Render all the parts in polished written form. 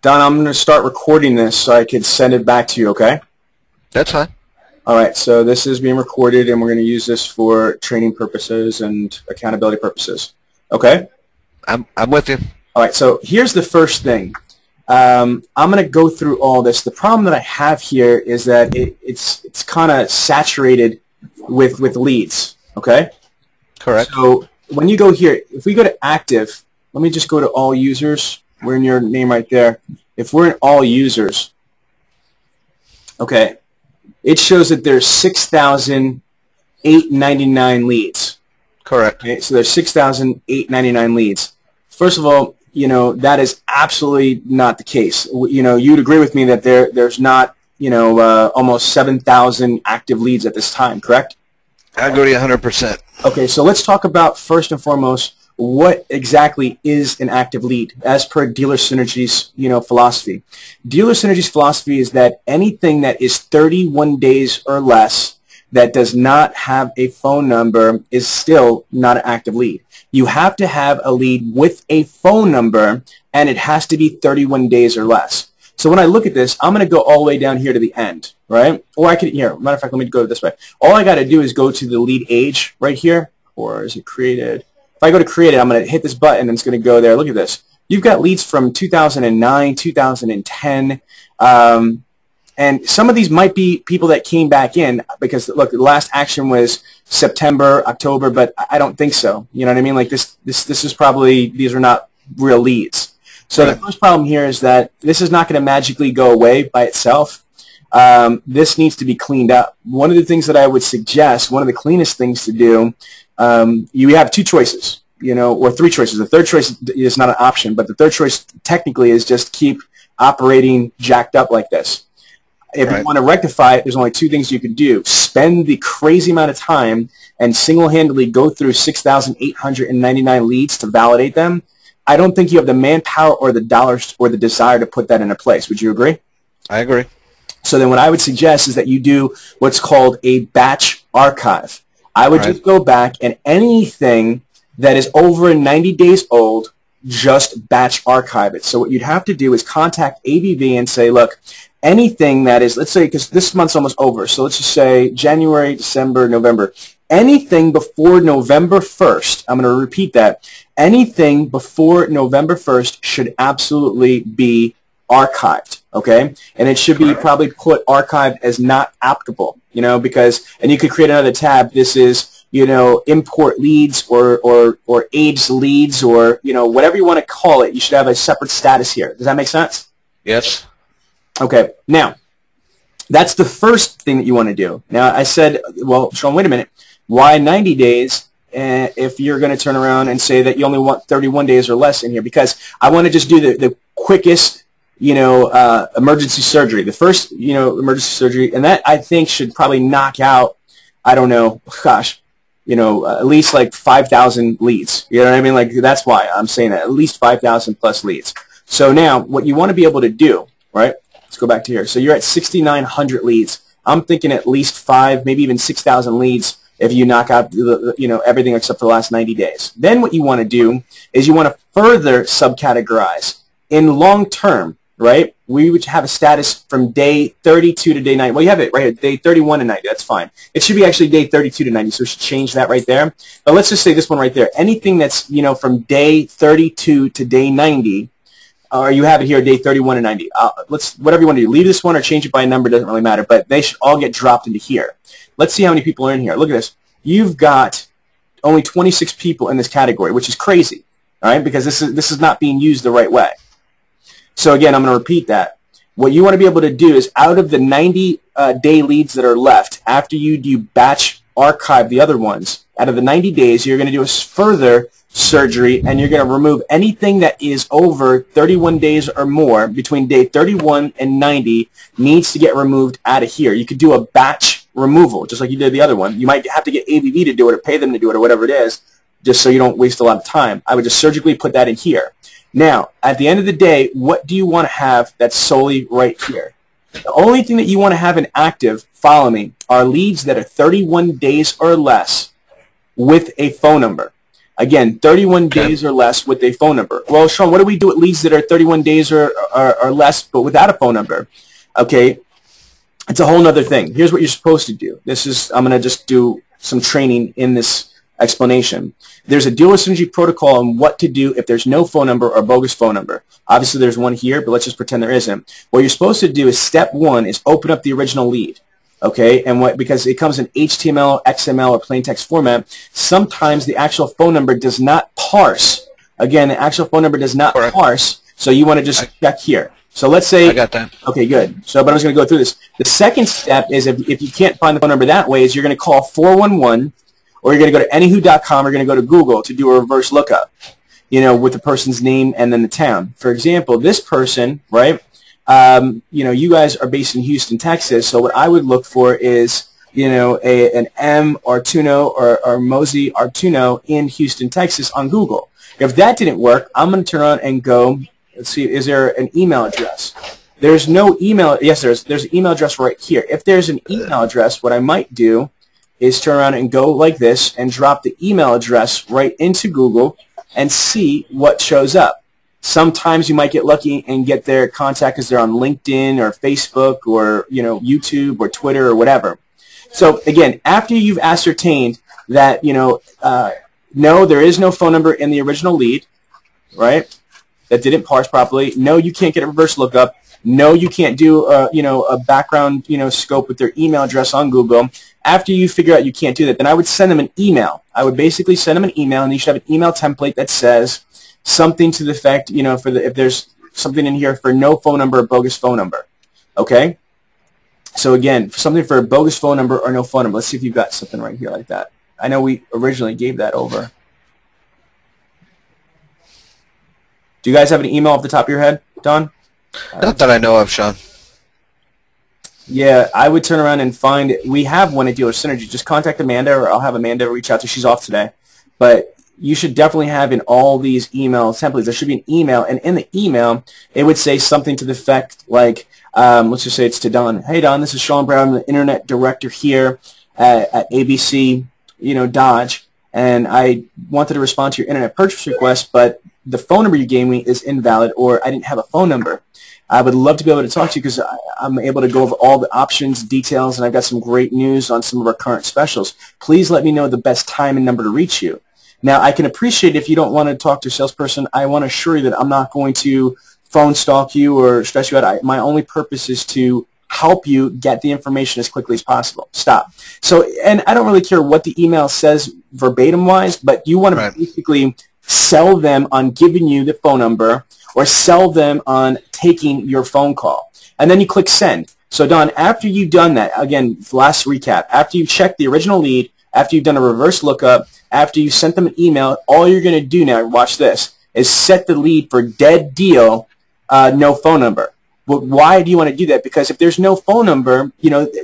Don, I'm going to start recording this so I can send it back to you, okay? That's fine. All right, so this is being recorded, and we're going to use this for training purposes and accountability purposes. Okay? I'm with you. All right, so here's the first thing. I'm going to go through all this. The problem that I have here is that it's kind of saturated with leads, okay? Correct. So when you go here, if we go to active, let me just go to all users. We're in your name right there. If we're in all users, okay, it shows that there's 6,899 leads. Correct. Okay, so there's 6,899 leads. First of all, you know, that is absolutely not the case. You know, you'd agree with me that there's not, you know, almost 7,000 active leads at this time, correct? I agree 100%. Okay, so let's talk about first and foremost what exactly is an active lead as per Dealer Synergy's, you know, philosophy. Dealer Synergy's philosophy is that anything that is 31 days or less that does not have a phone number is still not an active lead. You have to have a lead with a phone number, and it has to be 31 days or less. So when I look at this, I'm going to go all the way down here to the end, right? Or I could, here, matter of fact, let me go this way. All I got to do is go to the lead age right here, or is it created? If I go to create it, I'm going to hit this button, and it's going to go there. Look at this. You've got leads from 2009, 2010, and some of these might be people that came back in because, look, the last action was September, October, but I don't think so. You know what I mean? Like this is probably, these are not real leads. So the first problem here is that this is not going to magically go away by itself. This needs to be cleaned up. One of the things that I would suggest, one of the cleanest things to do, you have two choices, you know, or three choices. The third choice is not an option, but the third choice technically is just keep operating jacked up like this. If you want to rectify it, there's only two things you could do. Spend the crazy amount of time and single-handedly go through 6,899 leads to validate them. I don't think you have the manpower or the dollars or the desire to put that into place. Would you agree? I agree. So then what I would suggest is that you do what's called a batch archive. I would just go back and anything that is over 90 days old, just batch archive it. So what you'd have to do is contact AVV and say, look, anything that is, let's say, because this month's almost over, so let's just say January, December, November. Anything before November 1st, I'm going to repeat that, anything before November 1st should absolutely be archived, okay? And it should be probably put archived as not applicable, you know, because, and you could create another tab, this is, you know, import leads or aged leads or, you know, whatever you want to call it, you should have a separate status here. Does that make sense? Yes. Okay, now, that's the first thing that you want to do. Now, I said, well, Sean, wait a minute. Why 90 days if you're going to turn around and say that you only want 31 days or less in here? Because I want to just do the quickest, you know, emergency surgery. The first, you know, emergency surgery, and that I think should probably knock out, I don't know, gosh, you know, at least like 5,000 leads. You know what I mean? Like, that's why I'm saying that, at least 5,000 plus leads. So now, what you want to be able to do, right? Let's go back to here. So you're at 6,900 leads. I'm thinking at least 5, maybe even 6,000 leads if you knock out you know, everything except for the last 90 days. Then what you want to do is you want to further subcategorize. In long term, right, we would have a status from day 32 to day 90. Well, you have it right here, day 31 to 90. That's fine. It should be actually day 32 to 90, so we should change that right there. But let's just say this one right there. Anything that's, you know, from day 32 to day 90, or you have it here, day 31 to 90. Whatever you want to do. Leave this one or change it by a number, doesn't really matter, but they should all get dropped into here. Let's see how many people are in here. Look at this. You've got only 26 people in this category, which is crazy, all right, because this is not being used the right way. So again, I'm going to repeat that. What you want to be able to do is out of the 90-day leads that are left, after you do batch archive the other ones, out of the 90 days, you're going to do a further surgery, and you're going to remove anything that is over 31 days or more, between day 31 and 90, needs to get removed out of here. You could do a batch removal, just like you did the other one. You might have to get AVV to do it or pay them to do it or whatever it is, just so you don't waste a lot of time. I would just surgically put that in here. Now, at the end of the day, what do you want to have that's solely right here? The only thing that you want to have in active, follow me, are leads that are 31 days or less with a phone number. Again, 31 days or less with a phone number. Well, Sean, what do we do with leads that are 31 days or less but without a phone number? Okay, it's a whole other thing. Here's what you're supposed to do. I'm going to just do some training in this explanation. There's a dealer synergy protocol on what to do if there's no phone number or bogus phone number. Obviously, there's one here, but let's just pretend there isn't. What you're supposed to do is step one is open up the original lead. Okay, and because it comes in HTML, XML, or plain text format, sometimes the actual phone number does not parse. Again, the actual phone number does not parse, so you want to just check here. So let's say, I got that. Okay, good. So, but I'm just going to go through this. The second step is if you can't find the phone number that way, is you're going to call 411, or you're going to go to anywho.com, or you're going to go to Google to do a reverse lookup, with the person's name and then the town. For example, this person, right? You guys are based in Houston, Texas, so what I would look for is, an M Artuno or Mosey Artuno in Houston, Texas on Google. If that didn't work, I'm going to turn on and go, let's see, is there an email address? There's no email. Yes, there's an email address right here. If there's an email address, what I might do is turn around and go like this and drop the email address right into Google and see what shows up. Sometimes you might get lucky and get their contact because they're on LinkedIn or Facebook or YouTube or Twitter or whatever. So again, after you've ascertained that no, there is no phone number in the original lead, right? That didn't parse properly. No, you can't get a reverse lookup. No, you can't do a background scope with their email address on Google. After you figure out you can't do that, then I would send them an email. I would basically send them an email, and you should have an email template that says something to the effect, if there's something in here for no phone number or bogus phone number. Okay? So again, something for a bogus phone number or no phone number. Let's see if you've got something right here like that. I know we originally gave that over. Do you guys have an email off the top of your head, Don? Not that I know of, Sean. Yeah, I would turn around and find it. We have one at Dealer Synergy. Just contact Amanda, or I'll have Amanda reach out to her. She's off today. But you should definitely have in all these email templates, there should be an email, and in the email, it would say something to the effect like, let's just say it's to Don. Hey, Don, this is Sean Brown, I'm the Internet Director here at ABC, Dodge, and I wanted to respond to your Internet purchase request, but the phone number you gave me is invalid, or I didn't have a phone number. I would love to be able to talk to you because I'm able to go over all the options, details, and I've got some great news on some of our current specials. Please let me know the best time and number to reach you. Now, I can appreciate if you don't want to talk to a salesperson. I want to assure you that I'm not going to phone stalk you or stress you out. My only purpose is to help you get the information as quickly as possible. Stop. So, and I don't really care what the email says verbatim-wise, but you want to basically sell them on giving you the phone number or sell them on taking your phone call. And then you click send. So, Don, after you've done that, again, last recap, after you've checked the original lead, after you've done a reverse lookup, after you sent them an email, all you're going to do now, watch this, is set the lead for dead deal, no phone number. Well, why do you want to do that? Because if there's no phone number,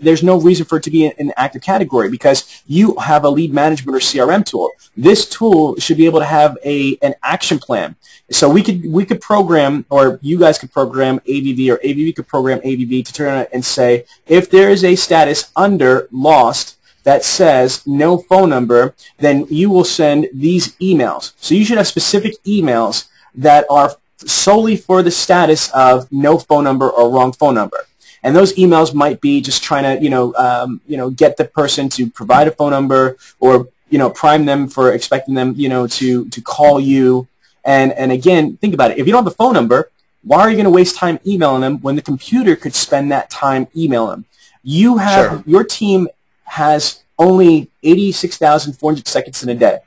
there's no reason for it to be in an active category because you have a lead management or CRM tool. This tool should be able to have an action plan. So we could program, or you guys could program AVV, or AVV could program AVV to turn on and say, if there is a status under lost that says no phone number, then you will send these emails. So you should have specific emails that are solely for the status of no phone number or wrong phone number. And those emails might be just trying to, get the person to provide a phone number, or, prime them for expecting them, to call you. And again, think about it. If you don't have a phone number, why are you going to waste time emailing them when the computer could spend that time emailing them? You have, your team has only 86,400 seconds in a day.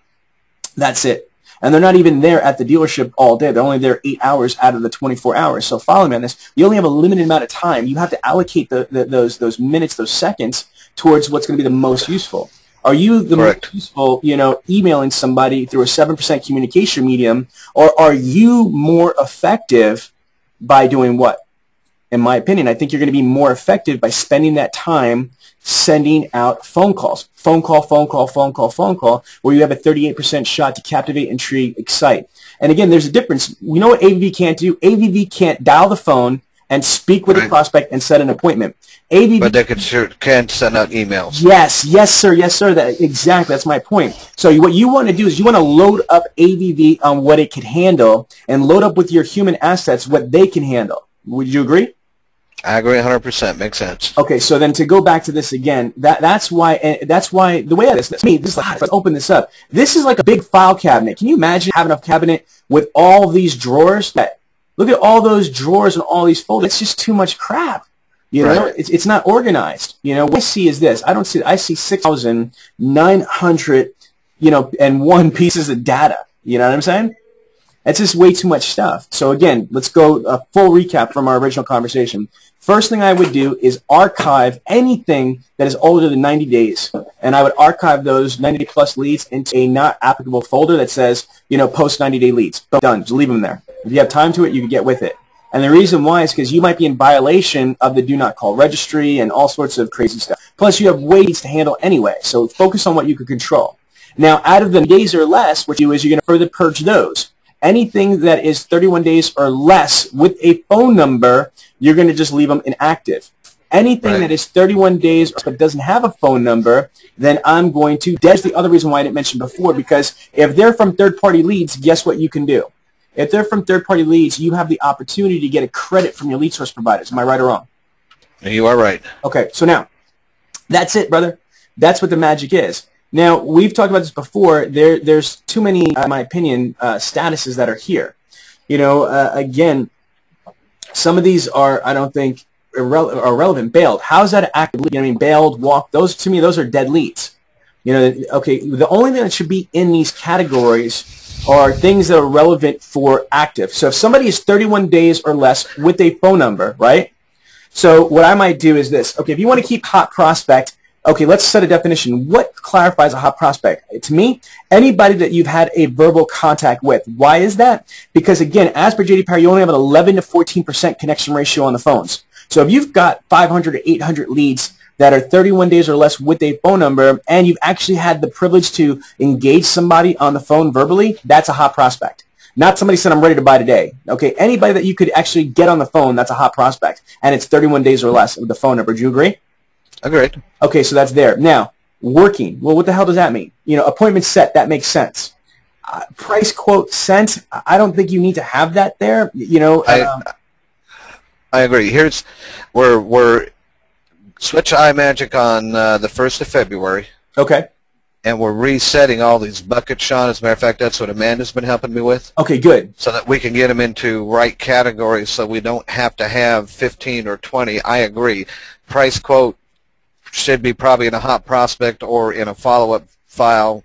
That's it. And they're not even there at the dealership all day. They're only there 8 hours out of the 24 hours. So follow me on this. You only have a limited amount of time. You have to allocate those minutes, those seconds towards what's going to be the most useful. Are you the most useful, emailing somebody through a 7% communication medium, or are you more effective by doing what? In my opinion, I think you're going to be more effective by spending that time sending out phone calls. Phone call, phone call, phone call, phone call, where you have a 38% shot to captivate, intrigue, excite. And again, there's a difference. We know what AVV can't do. AVV can't dial the phone and speak with the prospect and set an appointment. AVV, but they can send out emails. Yes, sir. Exactly, that's my point. So what you want to do is you want to load up AVV on what it can handle and load up with your human assets what they can handle. Would you agree? I agree 100%. Makes sense. Okay, so then to go back to this again, that's why the way this is like, let's open this up. This is like a big file cabinet. Can you imagine having a cabinet with all these drawers? Look at all those drawers and all these folders. It's just too much crap. You know, it's not organized. You know, what I see is this. I see 6,900, and 1 pieces of data. You know what I'm saying? That's just way too much stuff. So again, let's go a full recap from our original conversation. First thing I would do is archive anything that is older than 90 days. And I would archive those 90-plus leads into a not applicable folder that says, post 90-day leads. Done. Just leave them there. If you have time to it, you can get with it. And the reason why is because you might be in violation of the do not call registry and all sorts of crazy stuff. Plus, you have ways to handle anyway. So focus on what you can control. Now, out of the days or less, what you do is you're going to further purge those. Anything that is 31 days or less with a phone number, you're going to just leave them inactive. Anything that is 31 days but doesn't have a phone number, then I'm going to, that's the other reason why I didn't mention before, because if they're from third-party leads, guess what you can do? If they're from third-party leads, you have the opportunity to get a credit from your lead source providers. Am I right or wrong? You are right. Okay, so now, that's it, brother. That's what the magic is. Now, we've talked about this before. There's too many, in my opinion, statuses that are here. Again, some of these are, I don't think, irrelevant. Bailed. How's that active lead? Bailed, walked. Those, to me, those are dead leads. Okay, the only thing that should be in these categories are things that are relevant for active. So if somebody is 31 days or less with a phone number, right? So what I might do is this. Okay, if you want to keep hot prospect, okay, let's set a definition. What clarifies a hot prospect? To me, anybody that you've had a verbal contact with. Why is that? Because, again, as per J.D. Power, you only have an 11 to 14% connection ratio on the phones. So if you've got 500 or 800 leads that are 31 days or less with a phone number, and you've actually had the privilege to engage somebody on the phone verbally, that's a hot prospect. Not somebody said, I'm ready to buy today. Okay, anybody that you could actually get on the phone, that's a hot prospect. And it's 31 days or less with the phone number. Do you agree? Agreed. Okay, so that's there. Now, working. Well, what the hell does that mean? Appointment set, that makes sense. Price quote sent, I don't think you need to have that there. I agree. We're switch iMagic on the 1st of February. Okay. And we're resetting all these buckets, Sean. As a matter of fact, that's what Amanda's been helping me with. Okay, good. So that we can get them into right categories so we don't have to have 15 or 20. I agree. Price quote should be probably in a hot prospect or in a follow-up file.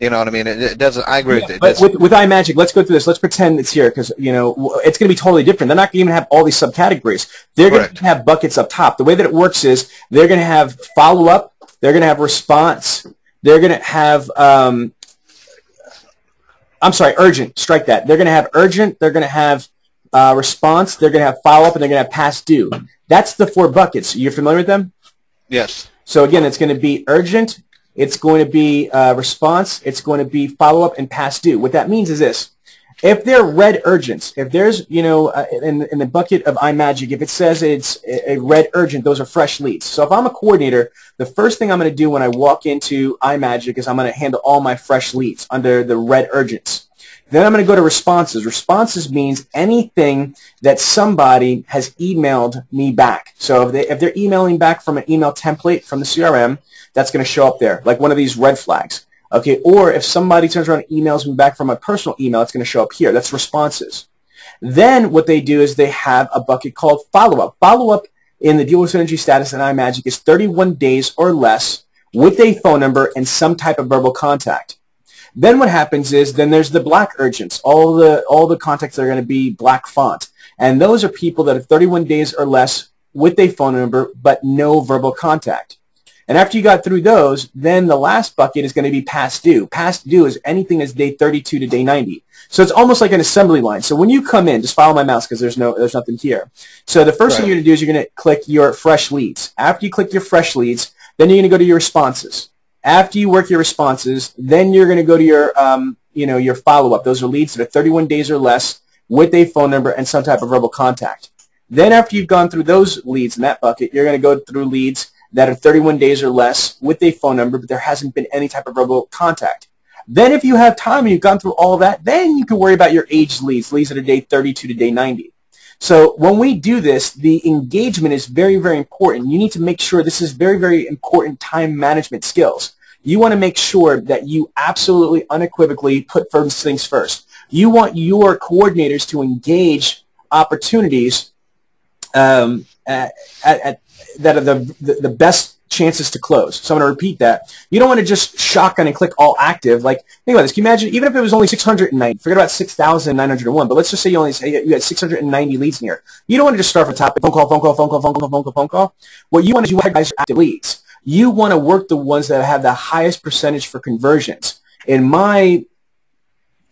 You know what I mean? It doesn't. I agree with it. But with iMagic, let's go through this. Let's pretend it's here because it's going to be totally different. They're not going to even have all these subcategories. They're going to have buckets up top. The way that it works is they're going to have follow-up. They're going to have response. They're going to have urgent. Strike that. They're going to have urgent. They're going to have response. They're going to have follow-up, and they're going to have past due. That's the 4 buckets. You're familiar with them? Yes. So again, it's going to be urgent. It's going to be response. It's going to be follow-up and past due. What that means is this. If they're red urgents, if there's, in the bucket of iMagic, if it says it's a red urgent, those are fresh leads. So if I'm a coordinator, the first thing I'm going to do when I walk into iMagic is I'm going to handle all my fresh leads under the red urgents. Then I'm going to go to responses. Responses means anything that somebody has emailed me back. So if they're emailing back from an email template from the CRM, that's going to show up there, like one of these red flags. Okay, or if somebody turns around and emails me back from my personal email, it's going to show up here. That's responses. Then what they do is they have a bucket called follow-up. Follow-up in the Deal with Synergy status in iMagic is 31 days or less with a phone number and some type of verbal contact. Then what happens is then there's the black urgents. All the contacts are going to be black font. And those are people that are 31 days or less with a phone number but no verbal contact. And after you got through those, then the last bucket is going to be past due. Past due is anything that's day 32 to day 90. So it's almost like an assembly line. So when you come in, just follow my mouse because there's nothing here. So the first thing you're going to do is you're going to click your fresh leads. After you click your fresh leads, then you're going to go to your responses. After you work your responses, then you're going to go to your your follow-up. Those are leads that are 31 days or less with a phone number and some type of verbal contact. Then after you've gone through those leads in that bucket, you're going to go through leads that are 31 days or less with a phone number, but there hasn't been any type of verbal contact. Then if you have time and you've gone through all of that, then you can worry about your aged leads that are day 32 to day 90. So when we do this, the engagement is very, very important. You need to make sure this is very, very important time management skills. You want to make sure that you absolutely unequivocally put first things first. You want your coordinators to engage opportunities that are the best chances to close. So I'm going to repeat that. You don't want to just shotgun and click all active. Like, think about this. Can you imagine, even if it was only 690, forget about 6,901, but let's just say you had 690 leads in here. You don't want to just start from the top, phone call, phone call, phone call, phone call, phone call, phone call. What you want to do is guys are active leads. You want to work the ones that have the highest percentage for conversions. In my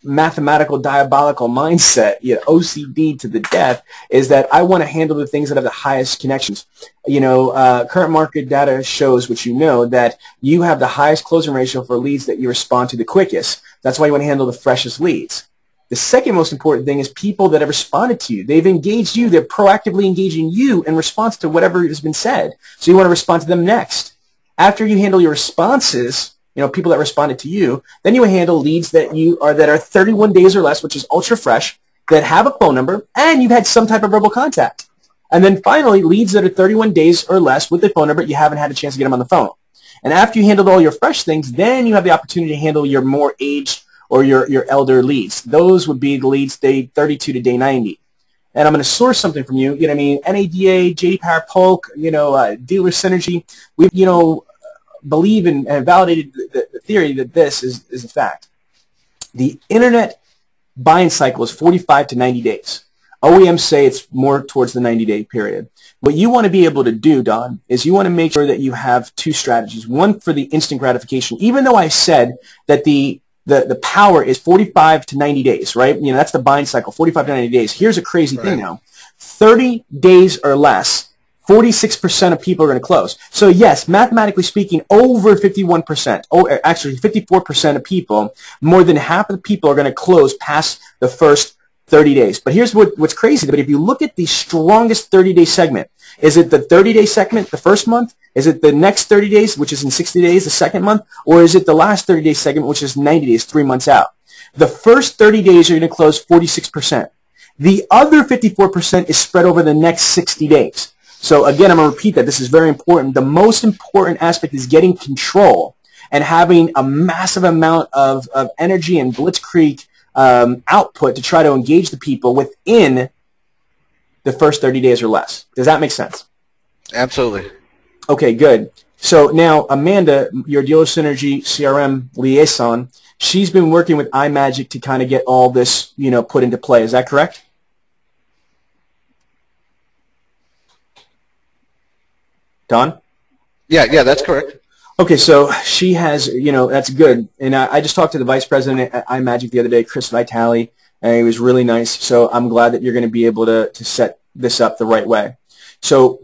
mathematical diabolical mindset, OCD to the death, is that I want to handle the things that have the highest connections. Current market data shows, which that you have the highest closing ratio for leads that you respond to the quickest. That's why you want to handle the freshest leads. The second most important thing is people that have responded to you. They've engaged you. They're proactively engaging you in response to whatever has been said. So you want to respond to them next. After you handle your responses, people that responded to you, then you handle leads that are 31 days or less, which is ultra fresh, that have a phone number, and you've had some type of verbal contact. And then finally, leads that are 31 days or less with a phone number, you haven't had a chance to get them on the phone. And after you handled all your fresh things, then you have the opportunity to handle your more aged or your elder leads. Those would be the leads day 32 to day 90. And I'm going to source something from you. NADA, JD Power Polk, Dealer Synergy. We, believe in and validated the theory that this is a fact. The internet buying cycle is 45 to 90 days. OEMs say it's more towards the 90-day period. What you want to be able to do, Don, is you want to make sure that you have two strategies. One for the instant gratification. Even though I said that the power is 45 to 90 days, right? That's the buying cycle, 45 to 90 days. Here's a crazy thing now. 30 days or less, 46% of people are going to close. So yes, mathematically speaking, over 51%, actually 54% of people, more than half of the people are going to close past the first 30 days. But here's what's crazy. But if you look at the strongest 30-day segment, is it the 30-day segment the first month? Is it the next 30 days, which is in 60 days, the second month? Or is it the last 30-day segment, which is 90 days, 3 months out? The first 30 days are going to close 46%. The other 54% is spread over the next 60 days. So again, I'm going to repeat that. This is very important. The most important aspect is getting control and having a massive amount of energy and blitzkrieg output to try to engage the people within the first 30 days or less. Does that make sense? Absolutely. Okay, good. So now Amanda, your Dealer Synergy CRM liaison, she's been working with IMagic to kind of get all this, put into play. Is that correct? Don? Yeah, that's correct. Okay, so she has, that's good. And I just talked to the vice president at IMagic the other day, Chris Vitale, and he was really nice. So I'm glad that you're going to be able to set this up the right way. So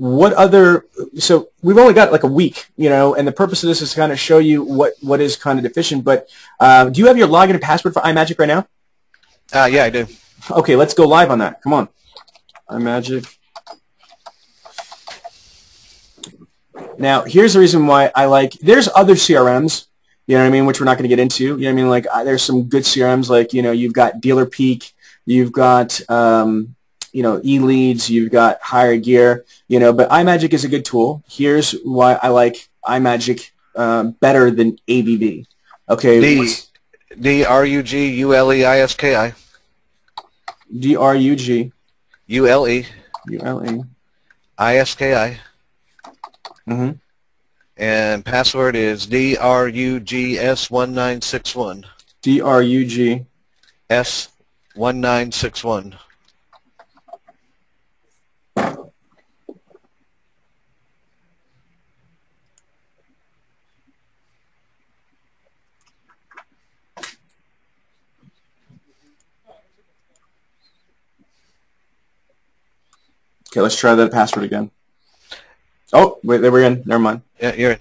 so we've only got like a week, and the purpose of this is to kind of show you what is kind of deficient. But do you have your login and password for IMagic right now? Yeah, I do. Okay, let's go live on that. Come on. IMagic. Now, here's the reason why there's other CRMs, which we're not going to get into. There's some good CRMs, like, you've got Dealer Peak, you've got, eLeads, you've got Higher Gear, but iMagic is a good tool. Here's why I like iMagic better than AVV. Okay. D-R-U-G-U-L-E-I-S-K-I. D-R-U-G. U-L-E. U-L-E. I-S-K-I. Mm-hmm. And password is DRUGS1961. DRUGS1961. Okay, let's try that password again. Oh, wait, there we're in. Never mind. Yeah, you're in.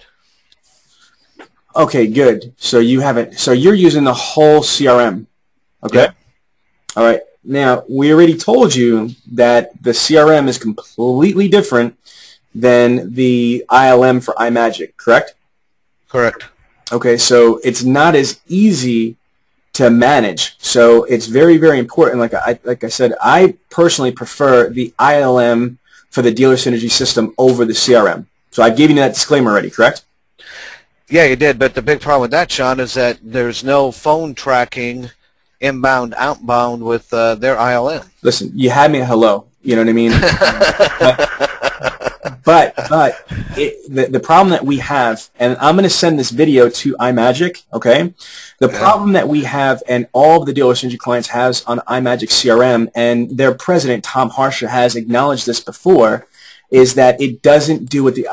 Okay, good. So you have it. So you're using the whole CRM. Okay. Yeah. All right. Now, we already told you that the CRM is completely different than the ILM for iMagic, correct? Correct. Okay, so it's not as easy to manage. So it's very, very important. Like I said, I personally prefer the ILM for the dealer synergy system over the CRM. So I've given you that disclaimer already, correct? Yeah, you did, but the big problem with that, Sean, is that there's no phone tracking inbound, outbound with their ILM. Listen, you had me at hello. You know what I mean? but the problem that we have, and I'm going to send this video to iMagic, okay? The problem that we have and all of the dealer synergy clients has on iMagic CRM, and their president, Tom Harsha, has acknowledged this before, is that it doesn't do what the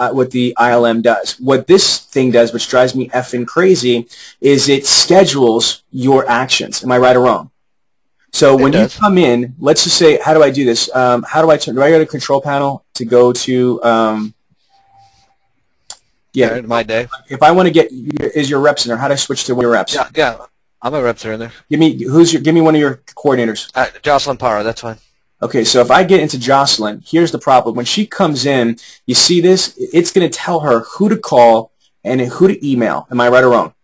ILM does. What this thing does, which drives me effing crazy, is it schedules your actions. Am I right or wrong? So when you come in, let's just say, how do I do this? How do I turn? Do I go to control panel to go to? My day. If I want to get, is your reps in there? How do I switch to one of your reps? Yeah. I'm a reps in there. Give me one of your coordinators. Jocelyn Parra. That's fine. Okay, so if I get into Jocelyn, here's the problem. When she comes in, you see this? It's going to tell her who to call and who to email. Am I right or wrong?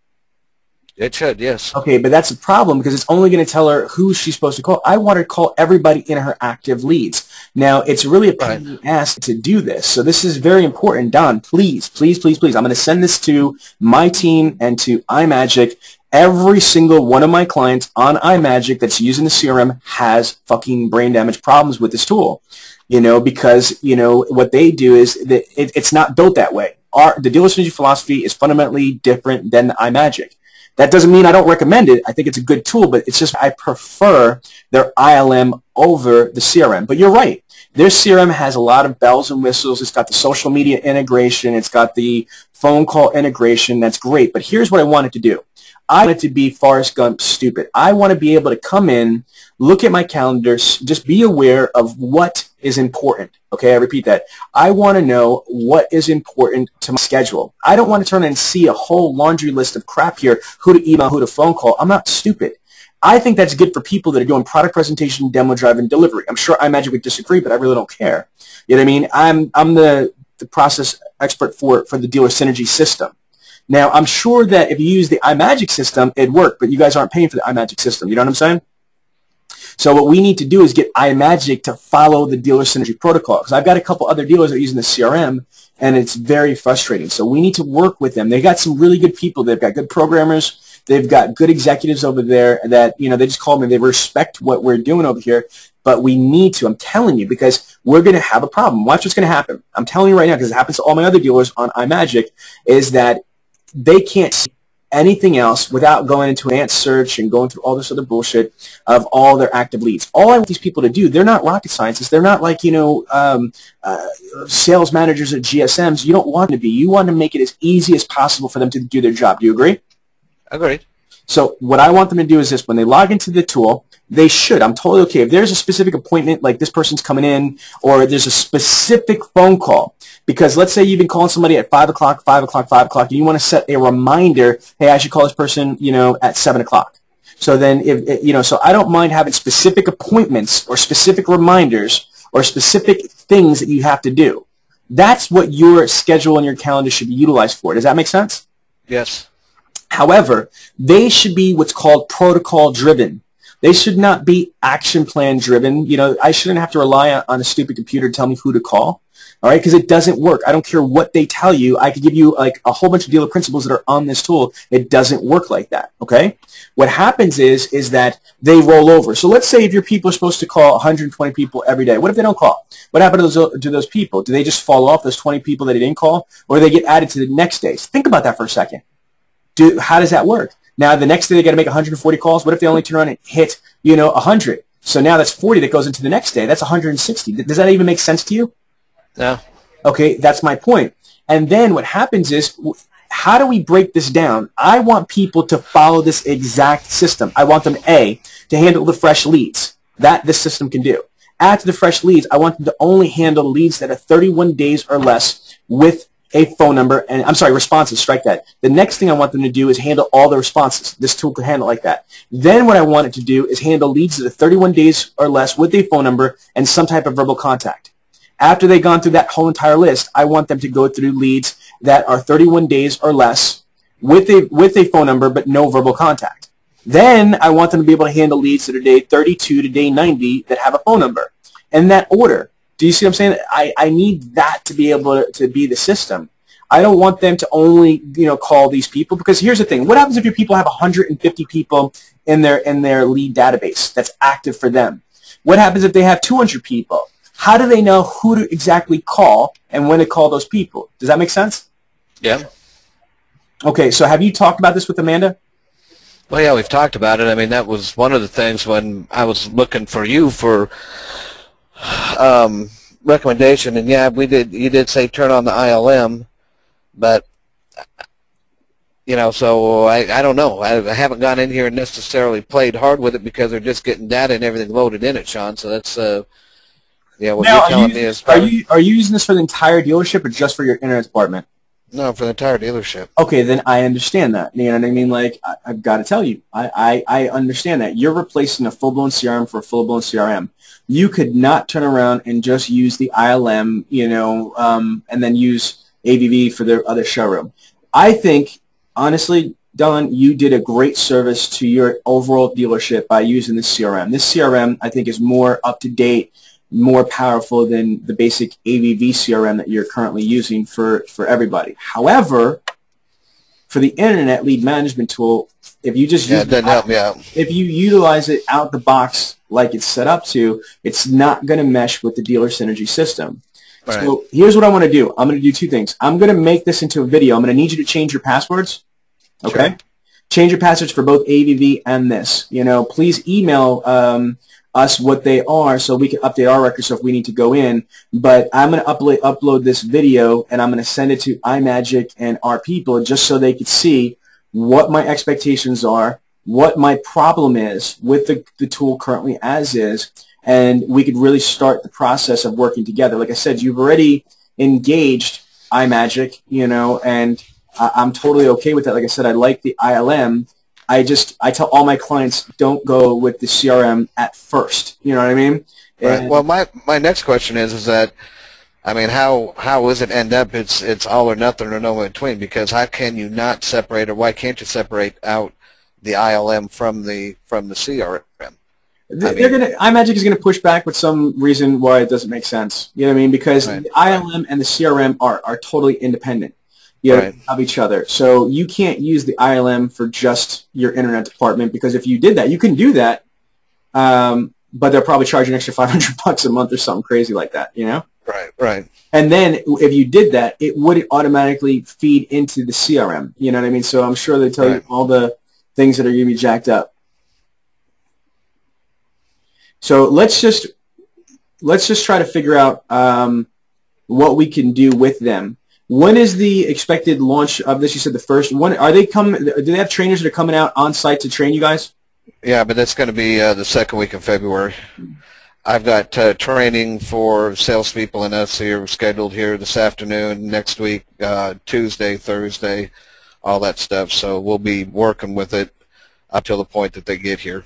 It should, yes. Okay, but that's a problem because it's only going to tell her who she's supposed to call. I want her to call everybody in her active leads. Now, it's really a pain in the ass to do this. So this is very important. Don, please, please, please, please. I'm going to send this to my team and to iMagic. Every single one of my clients on iMagic that's using the CRM has fucking brain damage problems with this tool, because, what they do is that it's not built that way. The dealer synergy philosophy is fundamentally different than the iMagic. That doesn't mean I don't recommend it. I think it's a good tool, but it's just I prefer their ILM over the CRM. But you're right. Their CRM has a lot of bells and whistles. It's got the social media integration. It's got the phone call integration. That's great. But here's what I want it to do. I want it to be Forrest Gump stupid. I want to be able to come in, look at my calendar, just be aware of what is important. Okay, I repeat that. I want to know what is important to my schedule. I don't want to turn and see a whole laundry list of crap here, who to email, who to phone call. I'm not stupid. I think that's good for people that are doing product presentation, demo drive, and delivery. I'm sure iMagic would disagree, but I really don't care. You know what I mean? I'm the process expert for the dealer synergy system. Now, I'm sure that if you use the iMagic system, it'd work, but you guys aren't paying for the iMagic system. You know what I'm saying? So what we need to do is get iMagic to follow the dealer synergy protocol. Because I've got a couple other dealers that are using the CRM, and it's very frustrating. So we need to work with them. They've got some really good people. They've got good programmers. They've got good executives over there that, they just call me. They respect what we're doing over here. But we need to, I'm telling you, because we're going to have a problem. Watch what's going to happen. I'm telling you right now, because it happens to all my other dealers on iMagic, is that they can't see anything else without going into an advanced search and going through all this other bullshit of all their active leads. All I want these people to do, they're not rocket scientists. They're not like, sales managers at GSMs. You don't want them to be. You want to make it as easy as possible for them to do their job. Do you agree? Agreed. So what I want them to do is this. When they log into the tool, they should. I'm totally okay. If there's a specific appointment, like this person's coming in, or there's a specific phone call, because let's say you've been calling somebody at 5 o'clock, 5 o'clock, 5 o'clock, and you want to set a reminder, hey, I should call this person, at 7 o'clock. So then, so I don't mind having specific appointments or specific reminders or specific things that you have to do. That's what your schedule and your calendar should be utilized for. Does that make sense? Yes. However, they should be what's called protocol driven. They should not be action plan driven. I shouldn't have to rely on a stupid computer to tell me who to call. All right, because it doesn't work. I don't care what they tell you. I could give you like a whole bunch of dealer principles that are on this tool. It doesn't work like that. Okay, what happens is that they roll over. So let's say if your people are supposed to call 120 people every day. What if they don't call? What happened to those people? Do they just fall off, those 20 people that they didn't call, or do they get added to the next day? So think about that for a second. How does that work? Now the next day they got to make 140 calls. What if they only turn around and hit 100? So now that's 40 that goes into the next day. That's 160. Does that even make sense to you? No. Okay, that's my point. And then what happens is, how do we break this down? I want people to follow this exact system. I want them, A, to handle the fresh leads. That this system can do. Add to the fresh leads, I want them to only handle leads that are 31 days or less with a phone number, and I'm sorry, responses, strike that. The next thing I want them to do is handle all the responses. This tool can handle like that. Then what I want it to do is handle leads that are 31 days or less with a phone number and some type of verbal contact. After they've gone through that whole entire list, I want them to go through leads that are 31 days or less with a phone number but no verbal contact. Then I want them to be able to handle leads that are day 32 to day 90 that have a phone number. In that order. Do you see what I'm saying? I need that to be able to be the system. I don't want them to only call these people, because here's the thing. What happens if your people have 150 people in their lead database that's active for them? What happens if they have 200 people? How do they know who to exactly call and when to call those people? Does that make sense? Yeah. Okay, so have you talked about this with Amanda? Well, yeah, we've talked about it. I mean, that was one of the things when I was looking for you for recommendation, and yeah, you did say turn on the ILM, but so I don't know. I haven't gone in here and necessarily played hard with it because they're just getting data and everything loaded in it, Sean. So that's yeah, what you're telling me is probably, are you using this for the entire dealership or just for your internet department? no, for the entire dealership. Okay, then I understand that. You know what I mean? Like, I've got to tell you, I understand that. You're replacing a full-blown CRM for a full-blown CRM. You could not turn around and just use the ILM, and then use AVV for their other showroom. I think, honestly, Don, you did a great service to your overall dealership by using this CRM. This CRM, I think, is more up-to-date, more powerful than the basic AVV CRM that you're currently using for everybody. However, for the internet lead management tool, if you just it doesn't help me out. If you utilize it out the box like it's set up to, it's not going to mesh with the dealer synergy system. Right. So here's what I want to do. I'm going to do two things. I'm going to make this into a video. I'm going to need you to change your passwords. Okay? Sure. Change your passwords for both AVV and this. Please email us what they are so we can update our records so if we need to go in. But I'm going to upload this video, and I'm going to send it to IMagic and our people just so they could see what my expectations are, what my problem is with the tool currently as is, and we could really start the process of working together. Like I said, you've already engaged IMagic, and I'm totally okay with that. Like I said, I like the ILM. I tell all my clients, don't go with the CRM at first. You know what I mean? Right. Well, my next question is that, I mean, how does it end up? It's all or nothing or no in between, because how can you not separate, or why can't you separate out the ILM from the CRM? IMagic is gonna push back with some reason why it doesn't make sense. You know what I mean? Because the ILM and the CRM are totally independent. Of each other. So you can't use the ILM for just your internet department, because if you did that, you can do that, but they'll probably charge you an extra $500 a month or something crazy like that, Right. And then if you did that, it would automatically feed into the CRM. You know what I mean? So I'm sure they tell you all the things that are going to be jacked up. So let's just try to figure out what we can do with them. When is the expected launch of this? You said the first. When are they coming? Do they have trainers that are coming out on site to train you guys? Yeah, but that's going to be the second week of February. I've got training for salespeople and us here scheduled here this afternoon, next week, Tuesday, Thursday, all that stuff. So we'll be working with it up till the point that they get here.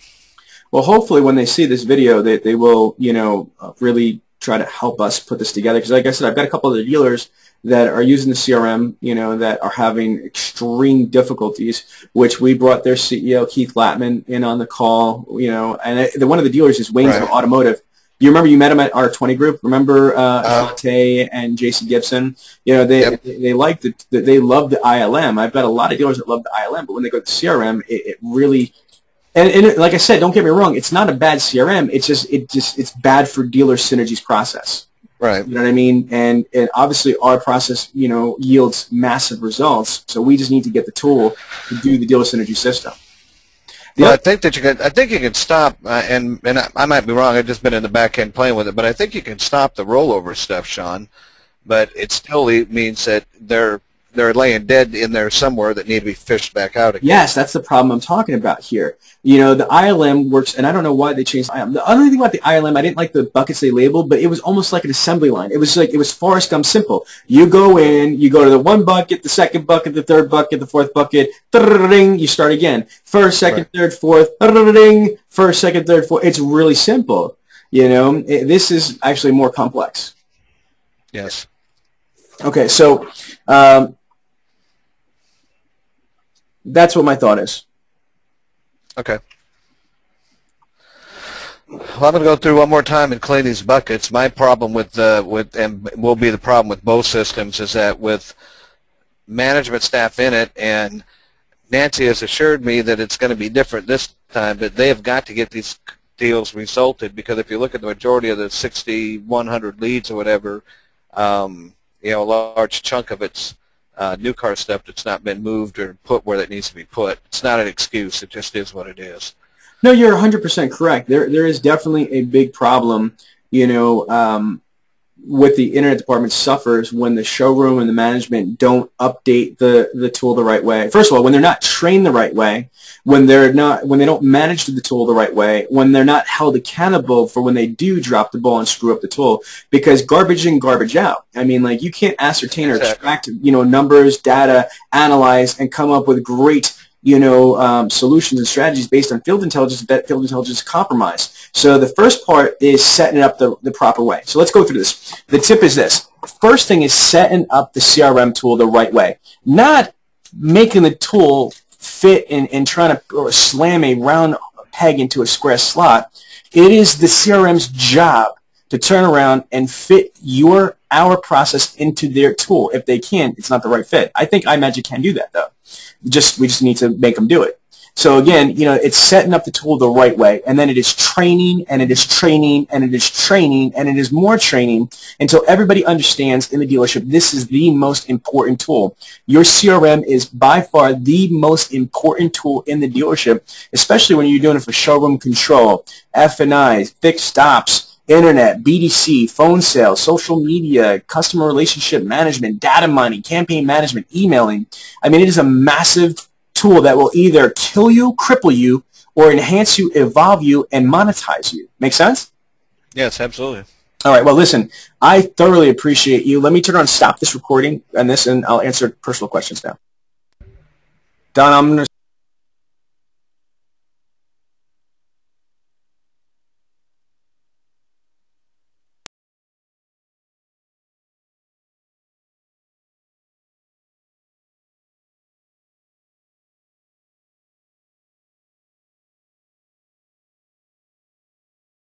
Well, hopefully when they see this video, they will, really try to help us put this together. Because like I said, I've got a couple of the dealers that are using the CRM, that are having extreme difficulties, which we brought their CEO, Keith Latman, in on the call, and one of the dealers is Waynesville Automotive. You remember you met him at our 20 group? Remember Shante and JC Gibson? They like they love the ILM. I've got a lot of dealers that love the ILM, but when they go to CRM, it really, and like I said, don't get me wrong, it's not a bad CRM. It's bad for dealer synergies process. Right. You know what I mean? And obviously our process, yields massive results. So we just need to get the tool to do the dealer synergy system. Well, I think you can stop, and I might be wrong. I've just been in the back end playing with it, but I think you can stop the rollover stuff, Sean. But it still means that they're they're laying dead in there somewhere that need to be fished back out again. Yes, that's the problem I'm talking about here. You know, the ILM works, and I don't know why they changed ILM. The other thing about the ILM, I didn't like the buckets they labeled, but it was almost like an assembly line. It was like, it was Forrest Gump simple. You go in, you go to the one bucket, the second bucket, the third bucket, the fourth bucket, you start again. First, second, third, fourth, first, second, third, fourth. It's really simple. You know, this is actually more complex. Yes. Okay, so that's what my thought is. Okay. Well, I'm going to go through one more time and clean these buckets. My problem and will be the problem with both systems, is that with management staff in it, and Nancy has assured me that it's going to be different this time, but they have got to get these deals resulted, because if you look at the majority of the 6,100 leads or whatever, you know, a large chunk of it's new car stuff that's not been moved or put where it needs to be put. It's not an excuse. It just is what it is. No, you're 100% correct. There is definitely a big problem, you know, with the internet department suffers when the showroom and the management don't update the tool the right way. First of all, when they're not trained the right way, when they don't manage the tool the right way, when they're not held accountable for when they do drop the ball and screw up the tool, because garbage in, garbage out. I mean, like, you can't ascertain or extract, you know, numbers, data, analyze, and come up with great, you know, solutions and strategies based on field intelligence. That field intelligence is compromised. So the first part is setting it up the proper way. So let's go through this. The tip is this. First thing is setting up the CRM tool the right way. Not making the tool fit and trying to slam a round peg into a square slot. It is the CRM's job to turn around and fit our process into their tool. If they can, it's not the right fit. I think IMagic can do that, though. We just need to make them do it. So again, you know, it's setting up the tool the right way, and then it is training, and it is training, and it is training, and it is more training until everybody understands in the dealership this is the most important tool. Your CRM is by far the most important tool in the dealership, especially when you're doing it for showroom control, F&I, fixed stops, internet, BDC, phone sales, social media, customer relationship management, data mining, campaign management, emailing. I mean, it is a massive tool that will either kill you, cripple you, or enhance you, evolve you, and monetize you. Make sense? Yes, absolutely. All right. Well, listen, I thoroughly appreciate you. Let me turn on stop this recording and I'll answer personal questions now. Don, I'm going to